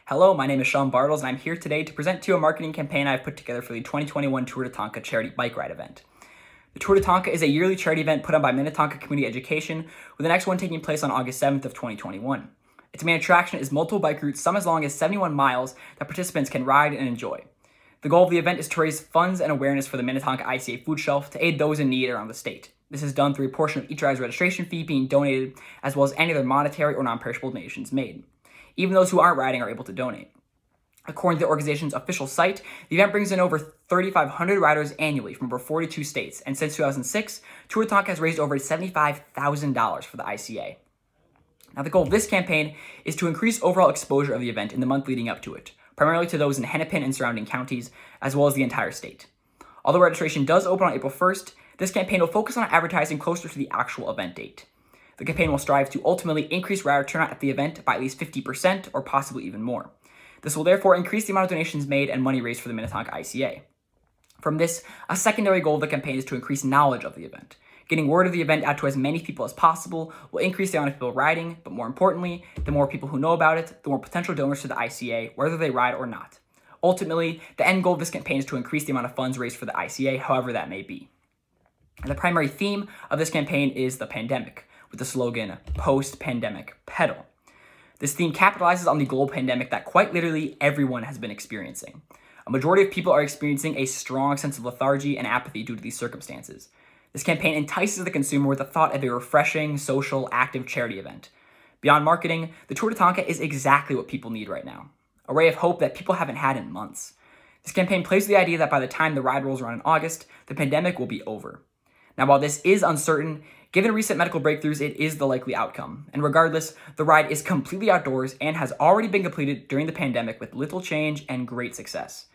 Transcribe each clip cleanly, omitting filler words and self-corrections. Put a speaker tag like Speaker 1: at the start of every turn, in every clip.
Speaker 1: Hello, my name is Sean Bartels, and I'm here today to present to you a marketing campaign I've put together for the 2021 Tour de Tonka charity bike ride event. The Tour de Tonka is a yearly charity event put on by Minnetonka Community Education, with the next one taking place on August 7th of 2021. Its main attraction is multiple bike routes, some as long as 71 miles, that participants can ride and enjoy. The goal of the event is to raise funds and awareness for the Minnetonka ICA food shelf to aid those in need around the state. This is done through a portion of each rider's registration fee being donated, as well as any other monetary or non-perishable donations made. Even those who aren't riding are able to donate. According to the organization's official site, the event brings in over 3,500 riders annually from over 42 states, and since 2006, Tour de Tonka has raised over $75,000 for the ICA. Now, the goal of this campaign is to increase overall exposure of the event in the month leading up to it, primarily to those in Hennepin and surrounding counties, as well as the entire state. Although registration does open on April 1st, this campaign will focus on advertising closer to the actual event date. The campaign will strive to ultimately increase rider turnout at the event by at least 50% or possibly even more. This will therefore increase the amount of donations made and money raised for the Minnetonka ICA. From this, a secondary goal of the campaign is to increase knowledge of the event. Getting word of the event out to as many people as possible will increase the amount of people riding, but more importantly, the more people who know about it, the more potential donors to the ICA, whether they ride or not. Ultimately, the end goal of this campaign is to increase the amount of funds raised for the ICA, however that may be. And the primary theme of this campaign is the pandemic, with the slogan, "Post-Pandemic Pedal." This theme capitalizes on the global pandemic that quite literally everyone has been experiencing. A majority of people are experiencing a strong sense of lethargy and apathy due to these circumstances. This campaign entices the consumer with the thought of a refreshing, social, active charity event. Beyond marketing, the Tour de Tonka is exactly what people need right now. A ray of hope that people haven't had in months. This campaign plays with the idea that by the time the ride rolls around in August, the pandemic will be over. Now, while this is uncertain, given recent medical breakthroughs, it is the likely outcome. And regardless, the ride is completely outdoors and has already been completed during the pandemic with little change and great success.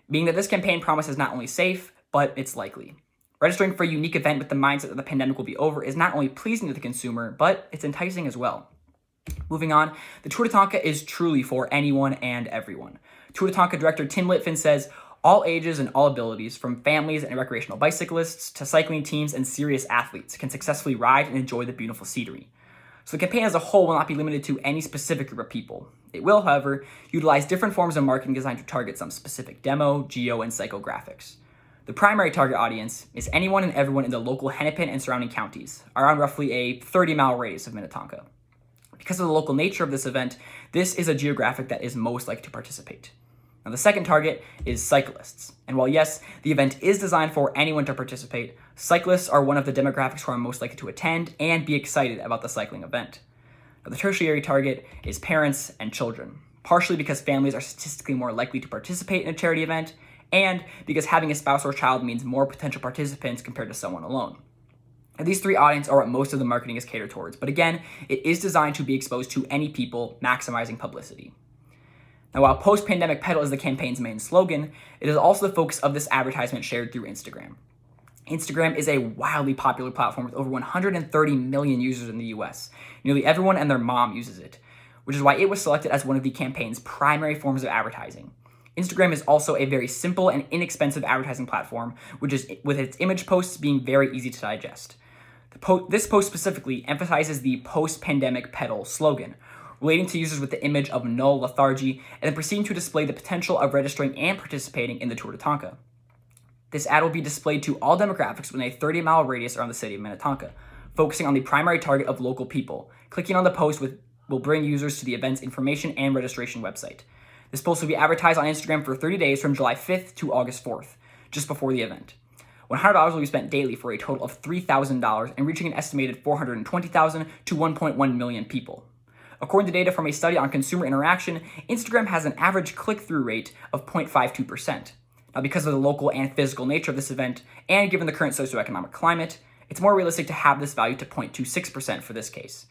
Speaker 1: Being that this campaign promises not only safe, but it's likely. Registering for a unique event with the mindset that the pandemic will be over is not only pleasing to the consumer, but it's enticing as well. Moving on, the Tour de Tonka is truly for anyone and everyone. Tour de Tonka director Tim Litfin says, "All ages and all abilities, from families and recreational bicyclists to cycling teams and serious athletes, can successfully ride and enjoy the beautiful scenery." So the campaign as a whole will not be limited to any specific group of people. It will, however, utilize different forms of marketing designed to target some specific demo, geo, and psychographics. The primary target audience is anyone and everyone in the local Hennepin and surrounding counties, around roughly a 30-mile radius of Minnetonka. Because of the local nature of this event, this is a geographic that is most likely to participate. Now, the second target is cyclists. And while yes, the event is designed for anyone to participate, cyclists are one of the demographics who are most likely to attend and be excited about the cycling event. Now, the tertiary target is parents and children, partially because families are statistically more likely to participate in a charity event, and because having a spouse or child means more potential participants compared to someone alone. Now, these three audiences are what most of the marketing is catered towards, but again, it is designed to be exposed to any people, maximizing publicity. Now, while post-pandemic pedal is the campaign's main slogan, it is also the focus of this advertisement shared through Instagram. Instagram is a wildly popular platform with over 130 million users in the US. Nearly everyone and their mom uses it, which is why it was selected as one of the campaign's primary forms of advertising. Instagram is also a very simple and inexpensive advertising platform, which is with its image posts being very easy to digest. This post specifically emphasizes the post-pandemic pedal slogan, relating to users with the image of null lethargy, and then proceeding to display the potential of registering and participating in the Tour de Tonka. This ad will be displayed to all demographics within a 30-mile radius around the city of Minnetonka, focusing on the primary target of local people. Clicking on the post will bring users to the event's information and registration website. This post will be advertised on Instagram for 30 days from July 5th to August 4th, just before the event. $100 will be spent daily for a total of $3,000 and reaching an estimated 420,000 to 1.1 million people. According to data from a study on consumer interaction, Instagram has an average click-through rate of 0.52%. Now, because of the local and physical nature of this event, and given the current socioeconomic climate, it's more realistic to have this value to 0.26% for this case.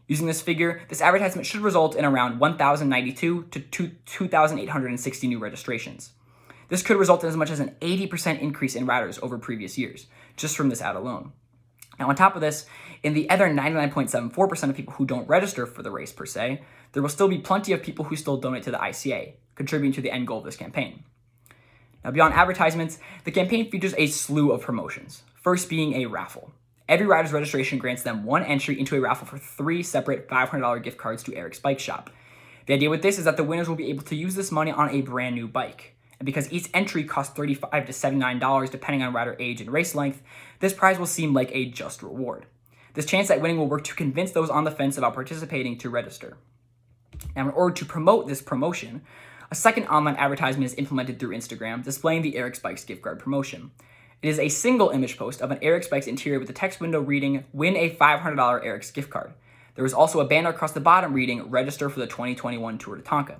Speaker 1: Using this figure, this advertisement should result in around 1,092 to 2,860 new registrations. This could result in as much as an 80% increase in riders over previous years, just from this ad alone. Now, on top of this, in the other 99.74% of people who don't register for the race per se, there will still be plenty of people who still donate to the ICA, contributing to the end goal of this campaign. Now, beyond advertisements, the campaign features a slew of promotions, first being a raffle. Every rider's registration grants them one entry into a raffle for 3 separate $500 gift cards to Eric's Bike Shop. The idea with this is that the winners will be able to use this money on a brand new bike. And because each entry costs $35 to $79 depending on rider age and race length, this prize will seem like a just reward. This chance at winning will work to convince those on the fence about participating to register. Now, in order to promote this promotion, a second online advertisement is implemented through Instagram displaying the Eric's Bikes gift card promotion. It is a single image post of an Eric's Bikes interior with the text window reading, "Win a $500 Eric's gift card." There is also a banner across the bottom reading, "Register for the 2021 Tour de Tonka."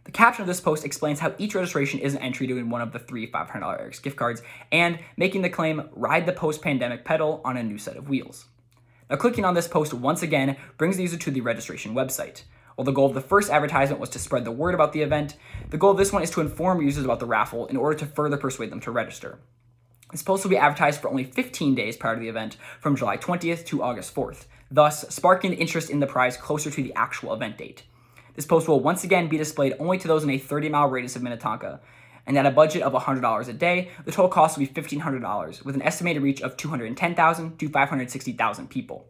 Speaker 1: The caption of this post explains how each registration is an entry to win one of the 3 $500 Eric's gift cards, and making the claim, "Ride the post-pandemic pedal on a new set of wheels." Now, clicking on this post once again brings the user to the registration website. While the goal of the first advertisement was to spread the word about the event, the goal of this one is to inform users about the raffle in order to further persuade them to register. This post will be advertised for only 15 days prior to the event, from July 20th to August 4th, thus sparking interest in the prize closer to the actual event date. This post will once again be displayed only to those in a 30-mile radius of Minnetonka, and at a budget of $100 a day, the total cost will be $1,500, with an estimated reach of 210,000 to 560,000 people.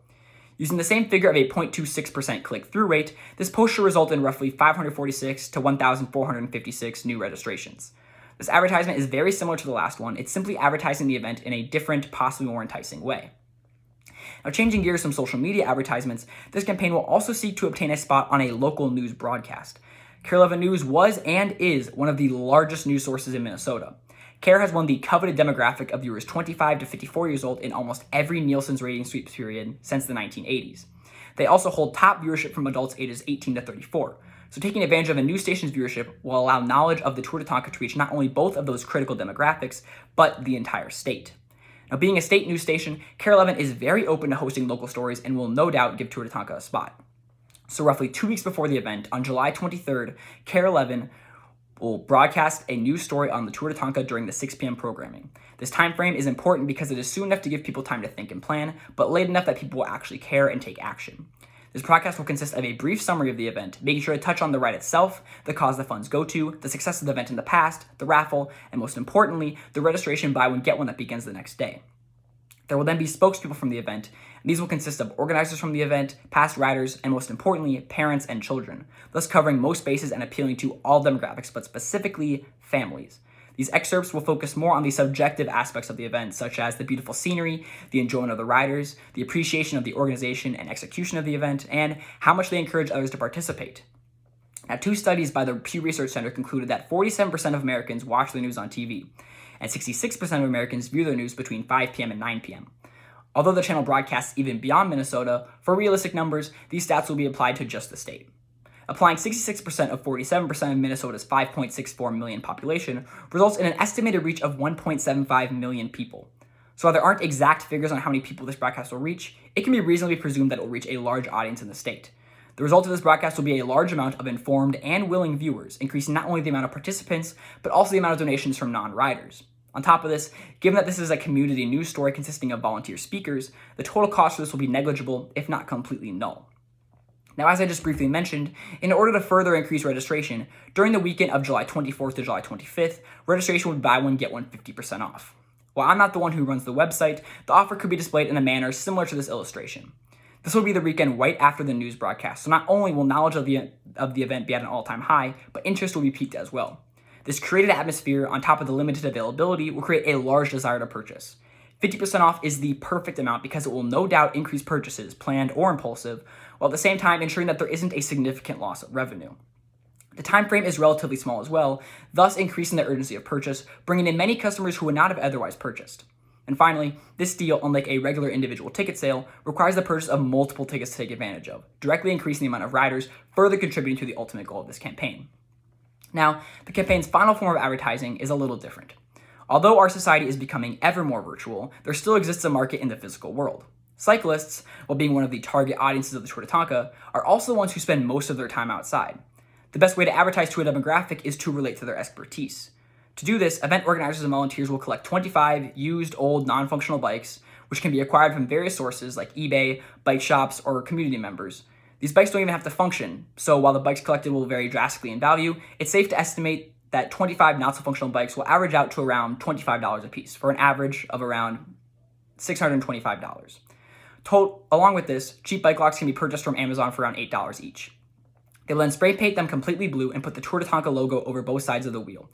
Speaker 1: Using the same figure of a 0.26% click-through rate, this post should result in roughly 546 to 1,456 new registrations. This advertisement is very similar to the last one. It's simply advertising the event in a different, possibly more enticing way. Now, changing gears from social media advertisements, this campaign will also seek to obtain a spot on a local news broadcast. KARE 11 News was and is one of the largest news sources in Minnesota. KARE has won the coveted demographic of viewers 25 to 54 years old in almost every Nielsen's rating sweeps period since the 1980s. They also hold top viewership from adults ages 18 to 34. So taking advantage of a news station's viewership will allow knowledge of the Tour de Tonka to reach not only both of those critical demographics, but the entire state. Now, being a state news station, KARE 11 is very open to hosting local stories and will no doubt give Tour de Tonka a spot. So roughly 2 weeks before the event, on July 23rd, KARE 11 will broadcast a news story on the Tour de Tonka during the 6 p.m. programming. This time frame is important because it is soon enough to give people time to think and plan, but late enough that people will actually care and take action. This broadcast will consist of a brief summary of the event, making sure to touch on the ride itself, the cause the funds go to, the success of the event in the past, the raffle, and most importantly, the registration buy one get one that begins the next day. There will then be spokespeople from the event, and these will consist of organizers from the event, past riders, and most importantly, parents and children, thus covering most bases and appealing to all demographics, but specifically families. These excerpts will focus more on the subjective aspects of the event, such as the beautiful scenery, the enjoyment of the riders, the appreciation of the organization and execution of the event, and how much they encourage others to participate. Now, 2 studies by the Pew Research Center concluded that 47% of Americans watch the news on TV, and 66% of Americans view their news between 5 p.m. and 9 p.m. Although the channel broadcasts even beyond Minnesota, for realistic numbers, these stats will be applied to just the state. Applying 66% of 47% of Minnesota's 5.64 million population results in an estimated reach of 1.75 million people. So while there aren't exact figures on how many people this broadcast will reach, it can be reasonably presumed that it will reach a large audience in the state. The result of this broadcast will be a large amount of informed and willing viewers, increasing not only the amount of participants, but also the amount of donations from non-riders. On top of this, given that this is a community news story consisting of volunteer speakers, the total cost for this will be negligible, if not completely null. Now, as I just briefly mentioned, in order to further increase registration, during the weekend of July 24th to July 25th, registration would buy one, get one 50% off. While I'm not the one who runs the website, the offer could be displayed in a manner similar to this illustration. This will be the weekend right after the news broadcast, so not only will knowledge of the event be at an all-time high, but interest will be piqued as well. This created atmosphere, on top of the limited availability, will create a large desire to purchase. 50% off is the perfect amount because it will no doubt increase purchases, planned or impulsive, while at the same time ensuring that there isn't a significant loss of revenue. The time frame is relatively small as well, thus increasing the urgency of purchase, bringing in many customers who would not have otherwise purchased. And finally, this deal, unlike a regular individual ticket sale, requires the purchase of multiple tickets to take advantage of, directly increasing the amount of riders, further contributing to the ultimate goal of this campaign. Now, the campaign's final form of advertising is a little different. Although our society is becoming ever more virtual, there still exists a market in the physical world. Cyclists, while being one of the target audiences of the Tour de Tonka, are also the ones who spend most of their time outside. The best way to advertise to a demographic is to relate to their expertise. To do this, event organizers and volunteers will collect 25 used, old, non-functional bikes, which can be acquired from various sources like eBay, bike shops, or community members. These bikes don't even have to function, so while the bikes collected will vary drastically in value, it's safe to estimate that 25 not-so-functional bikes will average out to around $25 a piece, for an average of around $625. Along with this, cheap bike locks can be purchased from Amazon for around $8 each. They will then spray paint them completely blue and put the Tour de Tonka logo over both sides of the wheel.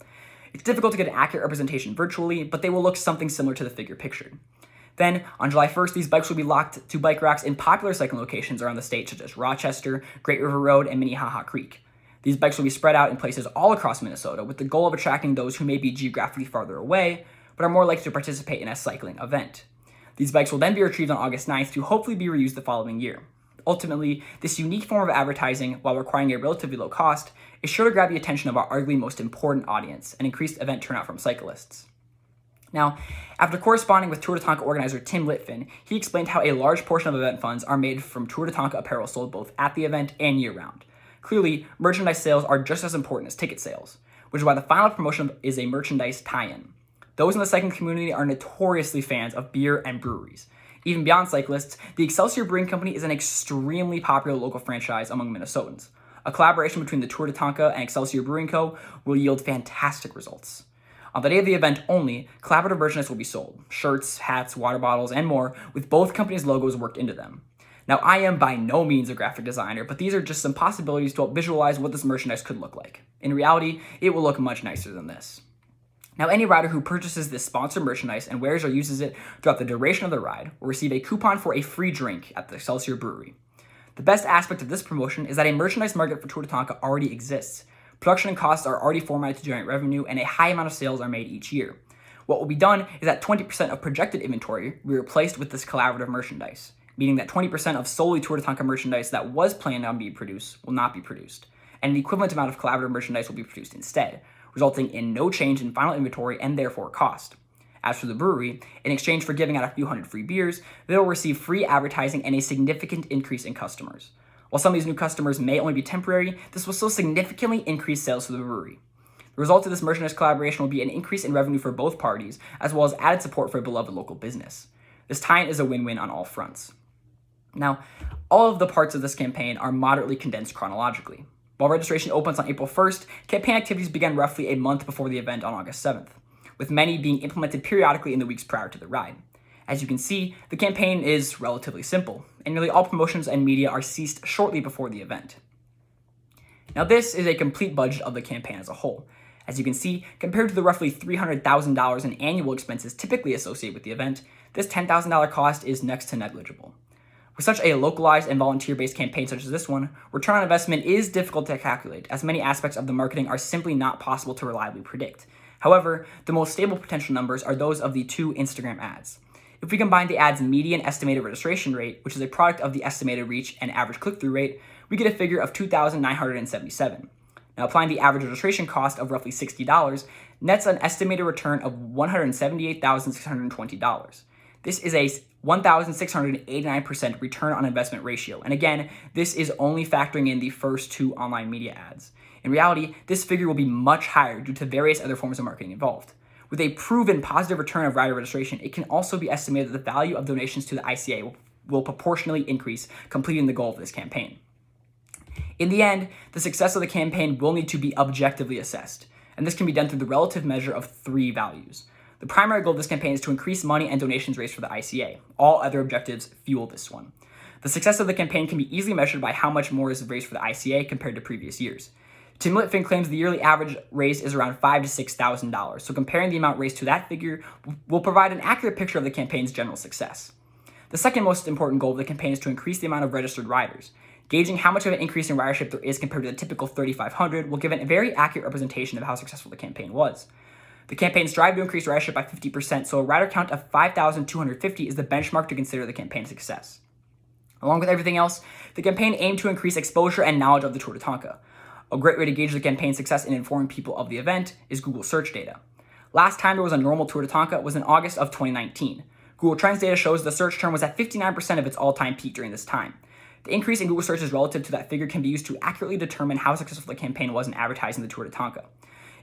Speaker 1: It's difficult to get an accurate representation virtually, but they will look something similar to the figure pictured. Then, on July 1st, these bikes will be locked to bike racks in popular cycling locations around the state, such as Rochester, Great River Road, and Minnehaha Creek. These bikes will be spread out in places all across Minnesota, with the goal of attracting those who may be geographically farther away, but are more likely to participate in a cycling event. These bikes will then be retrieved on August 9th to hopefully be reused the following year. Ultimately, this unique form of advertising, while requiring a relatively low cost, is sure to grab the attention of our arguably most important audience, and increased event turnout from cyclists. Now, after corresponding with Tour de Tonka organizer Tim Litfin, he explained how a large portion of event funds are made from Tour de Tonka apparel sold both at the event and year-round. Clearly, merchandise sales are just as important as ticket sales, which is why the final promotion is a merchandise tie-in. Those in the cycling community are notoriously fans of beer and breweries. Even beyond cyclists, the Excelsior Brewing Company is an extremely popular local franchise among Minnesotans. A collaboration between the Tour de Tonka and Excelsior Brewing Co. will yield fantastic results. On the day of the event only, collaborative merchandise will be sold: shirts, hats, water bottles, and more, with both companies' logos worked into them. Now, I am by no means a graphic designer, but these are just some possibilities to help visualize what this merchandise could look like. In reality, it will look much nicer than this. Now, any rider who purchases this sponsored merchandise and wears or uses it throughout the duration of the ride will receive a coupon for a free drink at the Excelsior Brewery. The best aspect of this promotion is that a merchandise market for Tour de Tonka already exists. Production and costs are already formatted to generate revenue, and a high amount of sales are made each year. What will be done is that 20% of projected inventory will be replaced with this collaborative merchandise, meaning that 20% of solely Tour de Tonka merchandise that was planned on being produced will not be produced, and an equivalent amount of collaborative merchandise will be produced instead, resulting in no change in final inventory and therefore cost. As for the brewery, in exchange for giving out a few hundred free beers, they will receive free advertising and a significant increase in customers. While some of these new customers may only be temporary, this will still significantly increase sales for the brewery. The result of this merchandise collaboration will be an increase in revenue for both parties, as well as added support for a beloved local business. This tie-in is a win-win on all fronts. Now, all of the parts of this campaign are moderately condensed chronologically. While registration opens on April 1st, campaign activities began roughly a month before the event on August 7th, with many being implemented periodically in the weeks prior to the ride. As you can see, the campaign is relatively simple, and nearly all promotions and media are ceased shortly before the event. Now, this is a complete budget of the campaign as a whole. As you can see, compared to the roughly $300,000 in annual expenses typically associated with the event, this $10,000 cost is next to negligible. With such a localized and volunteer-based campaign such as this one, return on investment is difficult to calculate, as many aspects of the marketing are simply not possible to reliably predict. However, the most stable potential numbers are those of the two Instagram ads. If we combine the ad's median estimated registration rate, which is a product of the estimated reach and average click-through rate, we get a figure of 2,977. Now, applying the average registration cost of roughly $60 nets an estimated return of $178,620. This is a 1,689% return on investment ratio. And again, this is only factoring in the first two online media ads. In reality, this figure will be much higher due to various other forms of marketing involved. With a proven positive return of rider registration, it can also be estimated that the value of donations to the ICA will proportionally increase, completing the goal of this campaign. In the end, the success of the campaign will need to be objectively assessed, and this can be done through the relative measure of three values. The primary goal of this campaign is to increase money and donations raised for the ICA. All other objectives fuel this one. The success of the campaign can be easily measured by how much more is raised for the ICA compared to previous years. Tim Litfin claims the yearly average raise is around $5,000 to $6,000, so comparing the amount raised to that figure will provide an accurate picture of the campaign's general success. The second most important goal of the campaign is to increase the amount of registered riders. Gauging how much of an increase in ridership there is compared to the typical 3,500 will give a very accurate representation of how successful the campaign was. The campaign strive to increase ridership by 50%, so a rider count of 5,250 is the benchmark to consider the campaign's success. Along with everything else, the campaign aimed to increase exposure and knowledge of the Tour de Tonka. A great way to gauge the campaign's success in informing people of the event is Google search data. Last time there was a normal Tour de Tonka was in August of 2019. Google Trends data shows the search term was at 59% of its all-time peak during this time. The increase in Google searches relative to that figure can be used to accurately determine how successful the campaign was in advertising the Tour de Tonka.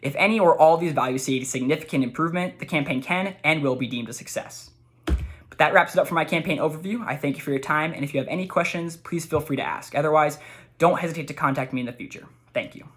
Speaker 1: If any or all of these values see a significant improvement, the campaign can and will be deemed a success. But that wraps it up for my campaign overview. I thank you for your time, and if you have any questions, please feel free to ask. Otherwise, don't hesitate to contact me in the future. Thank you.